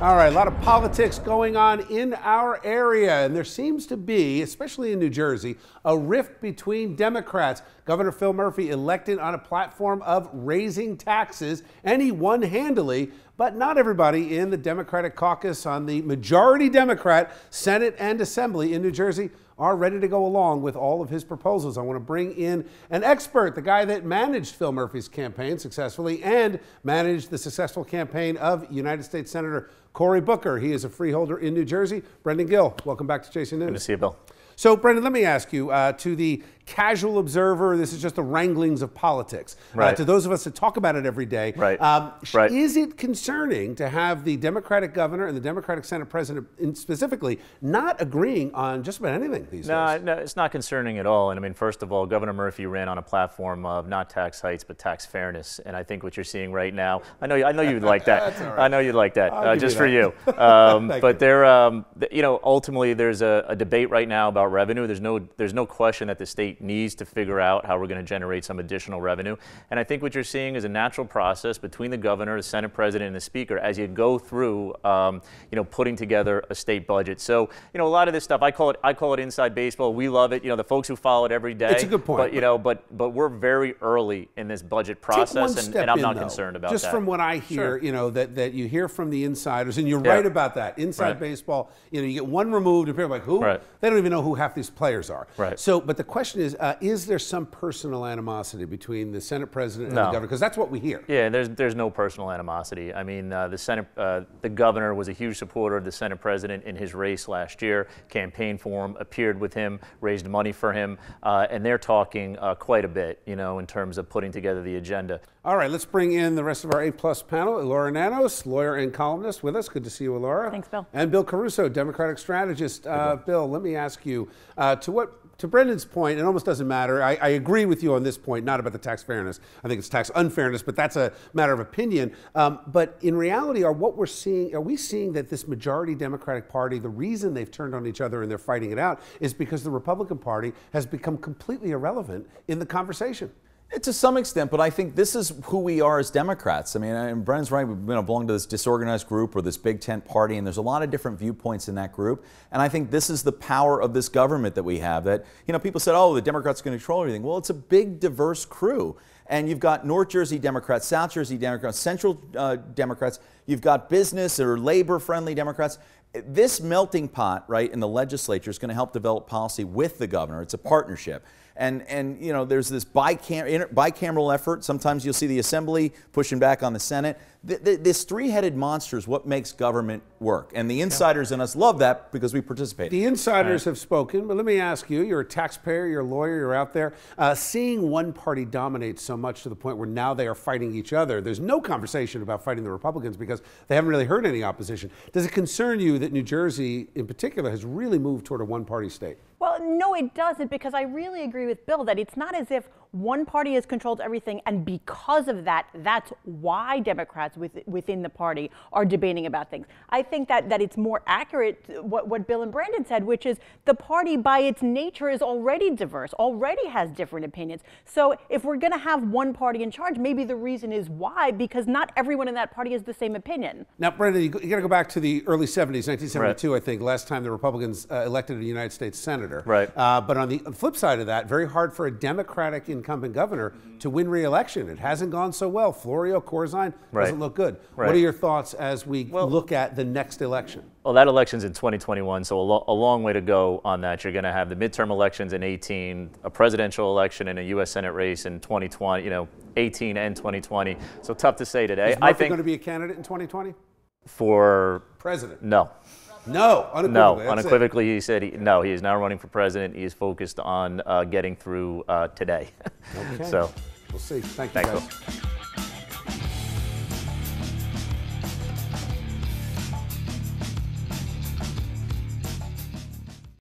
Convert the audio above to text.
All right, a lot of politics going on in our area, and there seems to be, especially in New Jersey, a rift between Democrats. Governor Phil Murphy elected on a platform of raising taxes, and he won handily, but not everybody in the Democratic caucus on the majority Democrat Senate and Assembly in New Jersey are ready to go along with all of his proposals. I want to bring in an expert, the guy that managed Phil Murphy's campaign successfully and managed the successful campaign of United States Senator Cory Booker. He is a freeholder in New Jersey. Brendan Gill, welcome back to Chasing News. Good to see you, Bill. So, Brendan, let me ask you, to the casual observer, this is just the wranglings of politics. Right. To those of us that talk about it every day, right. Is it concerning to have the Democratic governor and the Democratic Senate president specifically not agreeing on just about anything these days? No, it's not concerning at all. And I mean, first of all, Governor Murphy ran on a platform of not tax hikes, but tax fairness. And I think what you're seeing right now, I know you'd like that. That's all right. I know you'd like that, just for you. But there, ultimately, there's a debate right now about revenue. There's no question that the state needs to figure out how we're going to generate some additional revenue. And I think what you're seeing is a natural process between the governor, the Senate president, and the speaker as you go through, putting together a state budget. So, a lot of this stuff, I call it inside baseball. We love it. The folks who follow it every day. It's a good point. But we're very early in this budget process, and I'm not concerned about that. Just from what I hear, Sure. that you hear from the insiders, and you're Yeah. right about that. Inside baseball, you get one removed, and people are like, who? Right. They don't even know who half these players are. Right. So, but the question is there some personal animosity between the Senate president and the governor? Because that's what we hear. Yeah, there's no personal animosity. I mean, the governor was a huge supporter of the Senate president in his race last year, campaigned for him, appeared with him, raised money for him, and they're talking quite a bit, in terms of putting together the agenda. All right, let's bring in the rest of our A-plus panel. Laura Nanos, lawyer and columnist with us. Good to see you, Laura. Thanks, Bill. And Bill Caruso, Democratic strategist. Bill, let me ask you, to Brendan's point, it almost doesn't matter. I agree with you on this point, not about the tax fairness. I think it's tax unfairness, but that's a matter of opinion. But in reality, are we seeing that this majority Democratic Party, the reason they've turned on each other and they're fighting it out is because the Republican Party has become completely irrelevant in the conversation? To some extent, but I think this is who we are as Democrats. I mean, and Brendan's right, we belong to this disorganized group or this big tent party, and there's a lot of different viewpoints in that group. And I think this is the power of this government that we have, that, people said, oh, the Democrats are going to control everything. Well, it's a big, diverse crew. And you've got North Jersey Democrats, South Jersey Democrats, Central Democrats. You've got business or labor-friendly Democrats. This melting pot, right, in the legislature is going to help develop policy with the governor. It's a partnership. And there's this bicameral effort. Sometimes you'll see the Assembly pushing back on the Senate. This three-headed monster is what makes government work. And the insiders in us love that because we participate. The insiders have spoken, but let me ask you, you're a taxpayer, you're a lawyer, you're out there. Seeing one party dominate so much to the point where now they are fighting each other, there's no conversation about fighting the Republicans because they haven't really heard any opposition. Does it concern you that New Jersey, in particular, has really moved toward a one-party state? Well, no, it doesn't, because I really agree with Bill that it's not as if one party has controlled everything, and because of that, that's why Democrats within the party are debating about things. I think that it's more accurate what Bill and Brandon said, which is the party by its nature is already diverse, already has different opinions. So if we're going to have one party in charge, maybe the reason is why, because not everyone in that party has the same opinion. Now, Brandon, you got to go back to the early 70s, 1972, Right. I think, last time the Republicans elected a United States Senator. Right. But on the flip side of that, very hard for a Democratic incumbent governor to win re-election. It hasn't gone so well. Florio, Corzine, doesn't look good. Right. What are your thoughts as we look at the next election? Well, that election's in 2021, so a long way to go on that. You're going to have the midterm elections in 18, a presidential election and a U.S. Senate race in 2020, 18 and 2020. So tough to say today. Is Murphy going to be a candidate in 2020? For president? No. No, unequivocally. No, unequivocally, he said he is not running for president. He is focused on getting through today. Okay. So we'll see. Thank you, guys. Thanks, Bill.